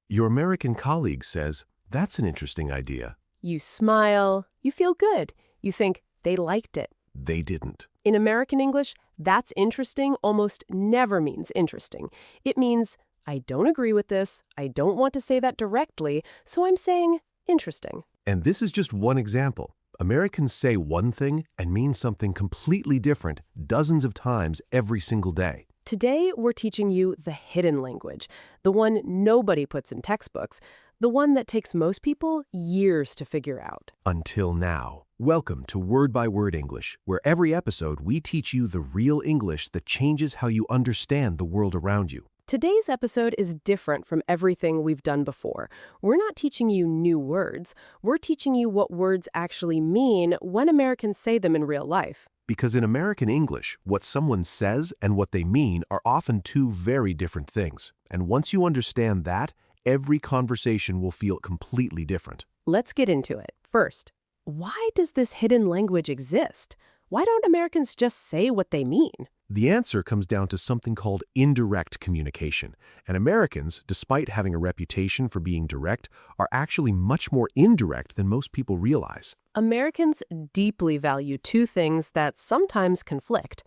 Your American colleague says, "That's an interesting idea." You smile, you feel good, you think they liked it. They didn't. In American English, "that's interesting" almost never means interesting. It means, I don't agree with this, I don't want to say that directly, so I'm saying interesting. And this is just one example. Americans say one thing and mean something completely different dozens of times every single day. Today, we're teaching you the hidden language, the one nobody puts in textbooks, the one that takes most people years to figure out. Until now. Welcome to Word by Word English, where every episode we teach you the real English that changes how you understand the world around you. Today's episode is different from everything we've done before. We're not teaching you new words. We're teaching you what words actually mean when Americans say them in real life. Because in American English, what someone says and what they mean are often two very different things. And once you understand that, every conversation will feel completely different. Let's get into it. First, why does this hidden language exist? Why don't Americans just say what they mean? The answer comes down to something called indirect communication. And Americans, despite having a reputation for being direct, are actually much more indirect than most people realize. Americans deeply value two things that sometimes conflict: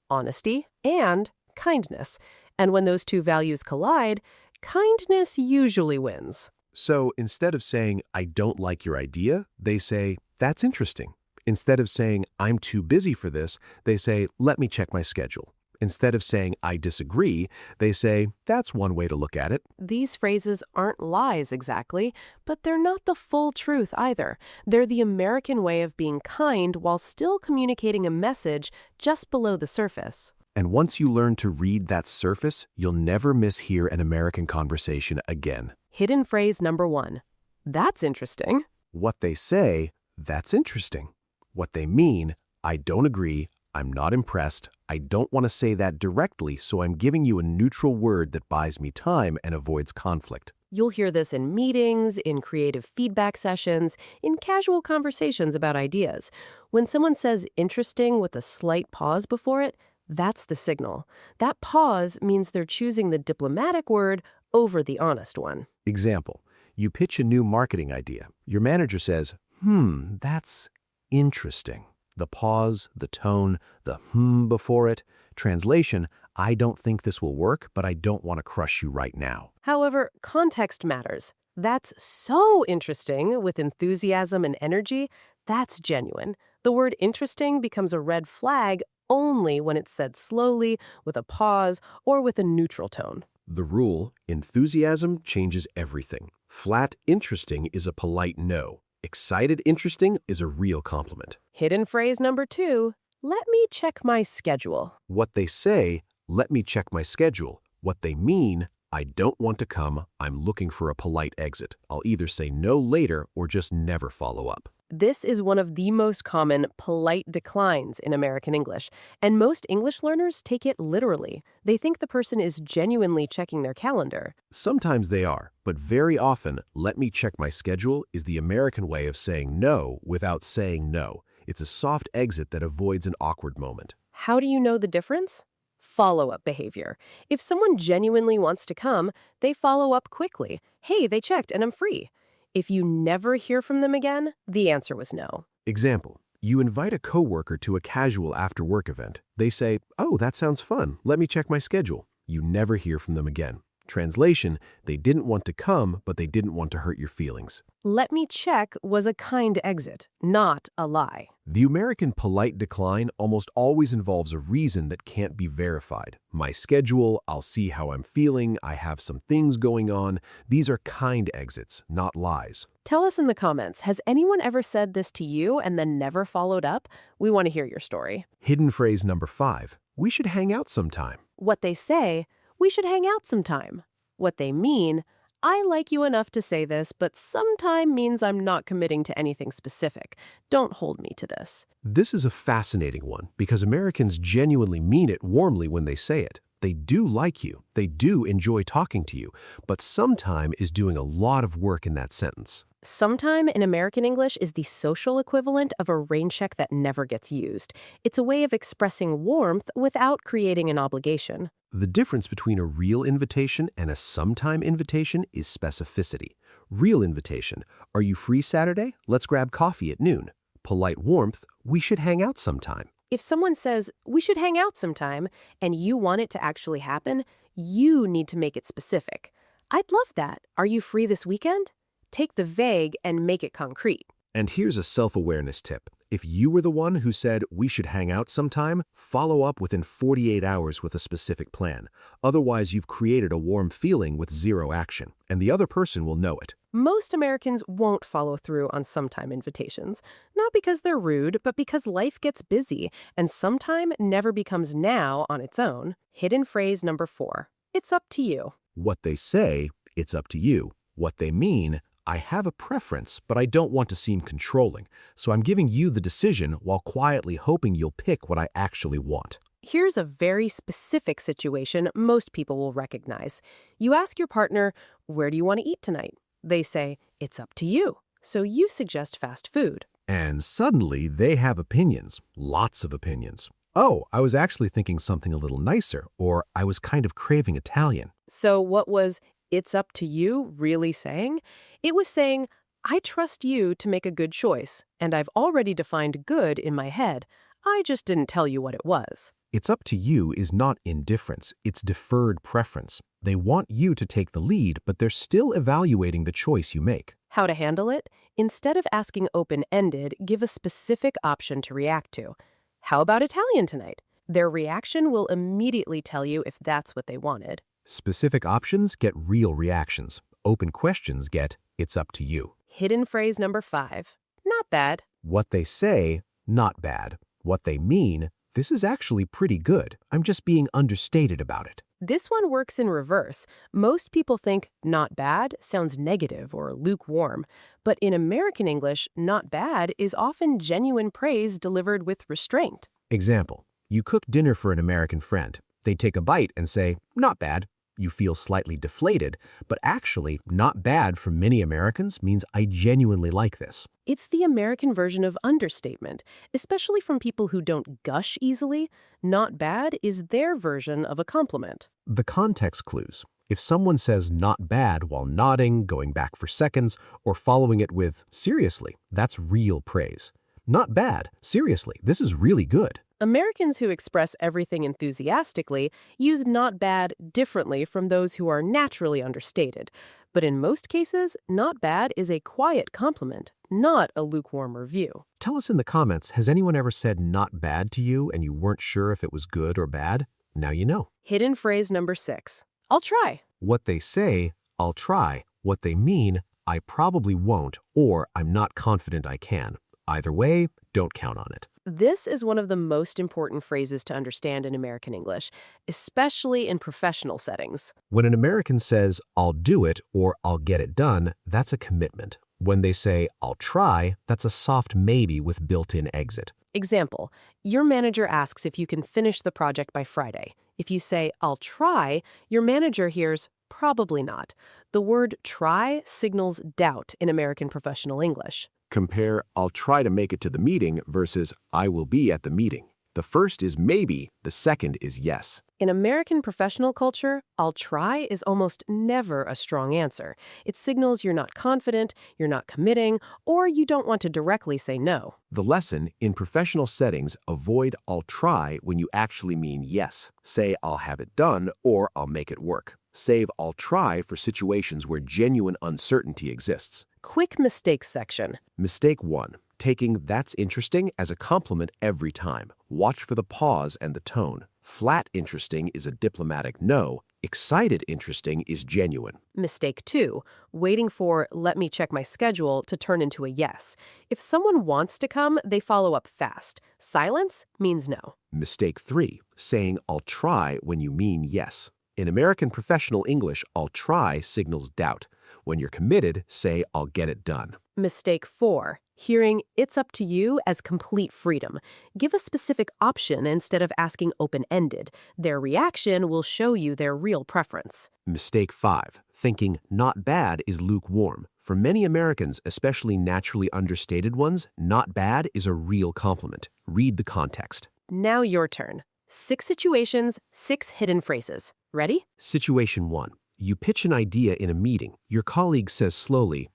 honesty and kindness. And when those two values collide, kindness usually wins. So instead of saying, "I don't like your idea," they say, "That's interesting." Instead of saying, "I'm too busy for this," they say, "Let me check my schedule." Instead of saying, "I disagree," they say, "That's one way to look at it." These phrases aren't lies exactly, but they're not the full truth either. They're the American way of being kind while still communicating a message just below the surface. And once you learn to read that surface, you'll never mishear an American conversation again. Hidden phrase number 1. That's interesting. What they say, "That's interesting." What they mean, "I don't agree, I'm not impressed, I don't want to say that directly, so I'm giving you a neutral word that buys me time and avoids conflict." You'll hear this in meetings, in creative feedback sessions, in casual conversations about ideas. When someone says interesting with a slight pause before it, that's the signal. That pause means they're choosing the diplomatic word over the honest one. Example, you pitch a new marketing idea. Your manager says, "That's interesting." The pause, the tone, the before it. Translation, "I don't think this will work, but I don't want to crush you right now." However, context matters. That's so interesting with enthusiasm and energy. That's genuine. The word interesting becomes a red flag only when it's said slowly, with a pause, or with a neutral tone. The rule, enthusiasm changes everything. Flat interesting is a polite no. Excited interesting is a real compliment. Hidden phrase number 2, let me check my schedule. What they say, "Let me check my schedule." What they mean, "I don't want to come, I'm looking for a polite exit. I'll either say no later or just never follow up." This is one of the most common polite declines in American English, and most English learners take it literally. They think the person is genuinely checking their calendar. Sometimes they are, but very often, "Let me check my schedule" is the American way of saying no without saying no. It's a soft exit that avoids an awkward moment. How do you know the difference? Follow-up behavior. If someone genuinely wants to come, they follow up quickly. "Hey, they checked and I'm free." If you never hear from them again, the answer was no. Example, you invite a coworker to a casual after-work event. They say, "Oh, that sounds fun. Let me check my schedule." You never hear from them again. Translation, they didn't want to come, but they didn't want to hurt your feelings. "Let me check" was a kind exit, not a lie. The American polite decline almost always involves a reason that can't be verified. "My schedule, I'll see how I'm feeling, I have some things going on." These are kind exits, not lies. Tell us in the comments, has anyone ever said this to you and then never followed up? We want to hear your story. Hidden phrase number 5, "We should hang out sometime." What they say, "We should hang out sometime." What they mean, "I like you enough to say this, but sometime means I'm not committing to anything specific. Don't hold me to this." This is a fascinating one because Americans genuinely mean it warmly when they say it. They do like you, they do enjoy talking to you, but sometime is doing a lot of work in that sentence. Sometime in American English is the social equivalent of a rain check that never gets used. It's a way of expressing warmth without creating an obligation. The difference between a real invitation and a sometime invitation is specificity. Real invitation, are you free Saturday? Let's grab coffee at noon. Polite warmth, we should hang out sometime. If someone says, we should hang out sometime, and you want it to actually happen, you need to make it specific. I'd love that. Are you free this weekend? Take the vague and make it concrete. And here's a self-awareness tip. If you were the one who said, we should hang out sometime, follow up within 48 hours with a specific plan. Otherwise, you've created a warm feeling with zero action, and the other person will know it. Most Americans won't follow through on sometime invitations, not because they're rude, but because life gets busy, and sometime never becomes now on its own. Hidden phrase number 4. It's up to you. What they say, it's up to you. What they mean, I have a preference, but I don't want to seem controlling, so I'm giving you the decision while quietly hoping you'll pick what I actually want. Here's a very specific situation most people will recognize. You ask your partner, where do you want to eat tonight? They say, it's up to you. So you suggest fast food. And suddenly they have opinions, lots of opinions. Oh, I was actually thinking something a little nicer, or I was kind of craving Italian. So what was it's up to you really saying? It was saying, I trust you to make a good choice, and I've already defined good in my head. I just didn't tell you what it was. It's up to you is not indifference, it's deferred preference. They want you to take the lead, but they're still evaluating the choice you make. How to handle it? Instead of asking open-ended, give a specific option to react to. How about Italian tonight? Their reaction will immediately tell you if that's what they wanted. Specific options get real reactions. Open questions get, it's up to you. Hidden phrase number 5. Not bad. What they say, not bad. What they mean, this is actually pretty good. I'm just being understated about it. This one works in reverse. Most people think not bad sounds negative or lukewarm. But in American English, not bad is often genuine praise delivered with restraint. Example, you cook dinner for an American friend. They take a bite and say, not bad. You feel slightly deflated, but actually, not bad for many Americans means I genuinely like this. It's the American version of understatement, especially from people who don't gush easily. Not bad is their version of a compliment. The context clues. If someone says not bad while nodding, going back for seconds, or following it with seriously, that's real praise. Not bad, seriously, this is really good. Americans who express everything enthusiastically use not bad differently from those who are naturally understated. But in most cases, not bad is a quiet compliment, not a lukewarm review. Tell us in the comments, has anyone ever said not bad to you and you weren't sure if it was good or bad? Now you know. Hidden phrase number 6. I'll try. What they say, I'll try. What they mean, I probably won't, or I'm not confident I can. Either way, don't count on it. This is one of the most important phrases to understand in American English, especially in professional settings. When an American says, I'll do it or I'll get it done, that's a commitment. When they say, I'll try, that's a soft maybe with built-in exit. Example, your manager asks if you can finish the project by Friday. If you say, I'll try, your manager hears, probably not. The word try signals doubt in American professional English. Compare, I'll try to make it to the meeting versus I will be at the meeting. The first is maybe, the second is yes. In American professional culture, I'll try is almost never a strong answer. It signals you're not confident, you're not committing, or you don't want to directly say no. The lesson, in professional settings, avoid I'll try when you actually mean yes. Say I'll have it done or I'll make it work. Save I'll try for situations where genuine uncertainty exists. Quick mistakes section. Mistake 1. Taking that's interesting as a compliment every time. Watch for the pause and the tone. Flat interesting is a diplomatic no. Excited interesting is genuine. Mistake 2. Waiting for let me check my schedule to turn into a yes. If someone wants to come, they follow up fast. Silence means no. Mistake 3. Saying I'll try when you mean yes. In American professional English, I'll try signals doubt. When you're committed, say I'll get it done. Mistake 4. Hearing it's up to you as complete freedom. Give a specific option instead of asking open-ended. Their reaction will show you their real preference. Mistake 5. Thinking not bad is lukewarm. For many Americans, especially naturally understated ones, not bad is a real compliment. Read the context. Now your turn. 6 situations, 6 hidden phrases. Ready? Situation 1. You pitch an idea in a meeting. Your colleague says slowly,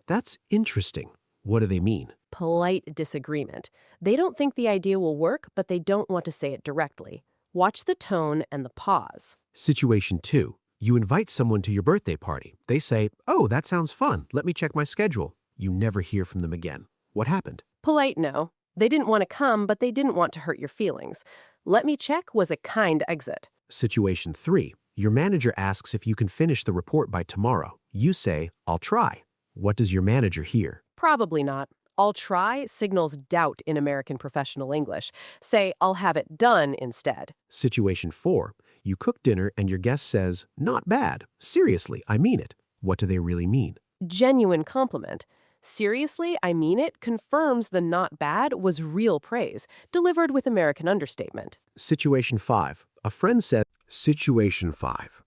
that's interesting. What do they mean? Polite disagreement. They don't think the idea will work, but they don't want to say it directly. Watch the tone and the pause. Situation 2. You invite someone to your birthday party. They say, oh, that sounds fun. Let me check my schedule. You never hear from them again. What happened? Polite no. They didn't want to come, but they didn't want to hurt your feelings. Let me check was a kind exit. Situation 3. Your manager asks if you can finish the report by tomorrow. You say, I'll try. What does your manager hear? Probably not. I'll try signals doubt in American professional English. Say, I'll have it done instead. Situation 4. You cook dinner and your guest says, not bad. Seriously, I mean it. What do they really mean? Genuine compliment. Seriously, I mean it confirms the not bad was real praise, delivered with American understatement. Situation 5. Situation 5.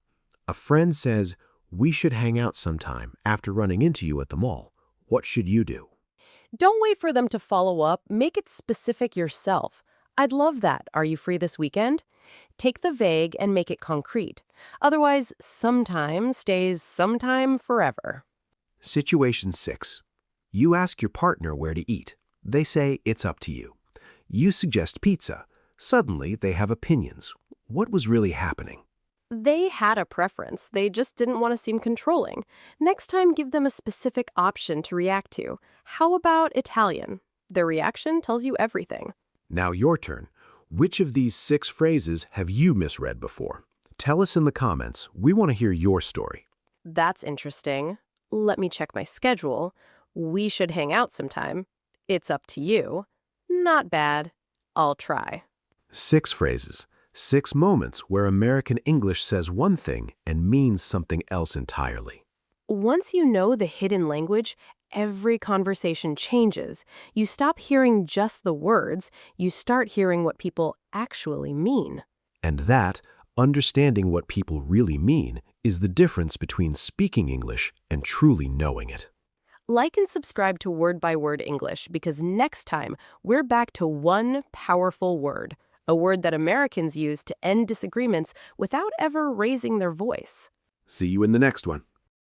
A friend says, we should hang out sometime after running into you at the mall. What should you do? Don't wait for them to follow up. Make it specific yourself. I'd love that. Are you free this weekend? Take the vague and make it concrete. Otherwise, sometime stays sometime forever. Situation 6. You ask your partner where to eat. They say it's up to you. You suggest pizza. Suddenly, they have opinions. What was really happening? They had a preference. They just didn't want to seem controlling. Next time, give them a specific option to react to. How about Italian? Their reaction tells you everything. Now your turn. Which of these 6 phrases have you misread before? Tell us in the comments. We want to hear your story. That's interesting. Let me check my schedule. We should hang out sometime. It's up to you. Not bad. I'll try. 6 phrases. 6 moments where American English says one thing and means something else entirely. Once you know the hidden language, every conversation changes. You stop hearing just the words, you start hearing what people actually mean. And that, understanding what people really mean, is the difference between speaking English and truly knowing it. Like and subscribe to Word by Word English because next time we're back to one powerful word, a word that Americans use to end disagreements without ever raising their voice. See you in the next one.